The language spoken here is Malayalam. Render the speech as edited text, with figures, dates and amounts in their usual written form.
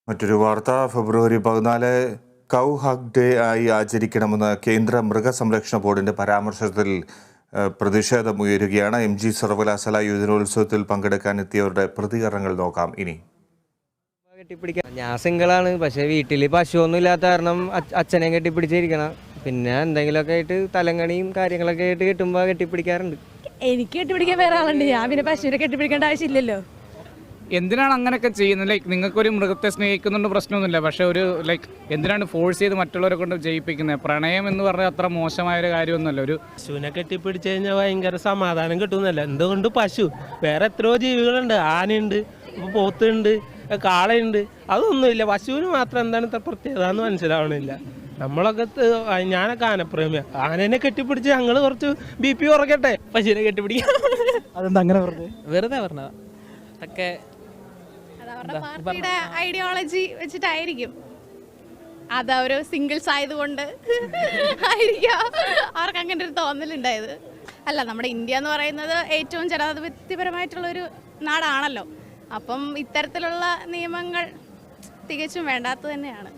മറ്റൊരു വാർത്ത, ഫെബ്രുവരി 14 കൗ ഹഗ് ഡേ ആയി ആചരിക്കണമെന്ന് കേന്ദ്ര മൃഗസംരക്ഷണ ബോർഡിന്റെ പരാമർശത്തിൽ പ്രതിഷേധമുയരുകയാണ്. MG സർവകലാശാല യുവജനോത്സവത്തിൽ പങ്കെടുക്കാൻ എത്തിയവരുടെ പ്രതികരണങ്ങൾ നോക്കാം ഇനി. ഞാൻ സിംഗിളാണ്, പക്ഷെ വീട്ടിൽ പശുവൊന്നും ഇല്ലാത്ത കാരണം അച്ഛനെ കെട്ടിപ്പിടിച്ചിരിക്കണം. പിന്നെ എന്തെങ്കിലുമൊക്കെ ആയിട്ട് തലങ്ങണിയും കാര്യങ്ങളൊക്കെ ആയിട്ട് കെട്ടുമ്പോൾ കെട്ടിപ്പിടിക്കാറുണ്ട്. എനിക്ക് കെട്ടിപ്പിടിക്കാൻ വേറെ ആളുണ്ട്, ഞാൻ പിന്നെ പശുവിനെ കെട്ടിപ്പിടിക്കേണ്ട ആവശ്യമില്ലല്ലോ. എന്തിനാണ് അങ്ങനെയൊക്കെ ചെയ്യുന്നത്? നിങ്ങൾക്കൊരു മൃഗത്തെ സ്നേഹിക്കുന്നുണ്ട്, പ്രശ്നമൊന്നുമില്ല. പക്ഷെ ഒരു എന്തിനാണ് ഫോഴ്സ് ചെയ്ത് മറ്റുള്ളവരെ കൊണ്ട് ജയിപ്പിക്കുന്നത്? പ്രണയം എന്ന് പറഞ്ഞാൽ അത്ര മോശമായൊരു കാര്യമൊന്നുമല്ല. ഒരു പശുവിനെ കെട്ടിപ്പിടിച്ച് കഴിഞ്ഞാൽ ഭയങ്കര സമാധാനം കിട്ടുന്നല്ല. എന്തുകൊണ്ട് പശു? വേറെ എത്രയോ ജീവികളുണ്ട്, ആനയുണ്ട്, പോത്തുണ്ട്, കാളയുണ്ട്, അതൊന്നുമില്ല. പശുവിന് മാത്രം എന്താണ് ഇത്ര പ്രത്യേകത എന്ന് മനസ്സിലാവണില്ല. നമ്മളൊക്കെ ഞാനൊക്കെ ആനപ്രേമിയാണ്. ആനേനെ കെട്ടിപ്പിടിച്ച് ഞങ്ങൾ കുറച്ച് BP കുറയ്ക്കട്ടെ, പശുവിനെ കെട്ടിപ്പിടിക്കാം. അതെന്താ അങ്ങനെ വെറുതെ പറഞ്ഞതാ. ഒക്കെ പാർട്ടിയുടെ ഐഡിയോളജി വെച്ചിട്ടായിരിക്കും. അതൊരു സിംഗിൾസ് ആയതുകൊണ്ട് ആയിരിക്കും അവർക്ക് അങ്ങനെ ഒരു തോന്നലുണ്ടായത്. അല്ല, നമ്മുടെ ഇന്ത്യ എന്ന് പറയുന്നത് ഏറ്റവും ജനാധിപത്യപരമായിട്ടുള്ളൊരു നാടാണല്ലോ. അപ്പം ഇത്തരത്തിലുള്ള നിയമങ്ങൾ തികച്ചും വേണ്ടാത്തത് തന്നെയാണ്.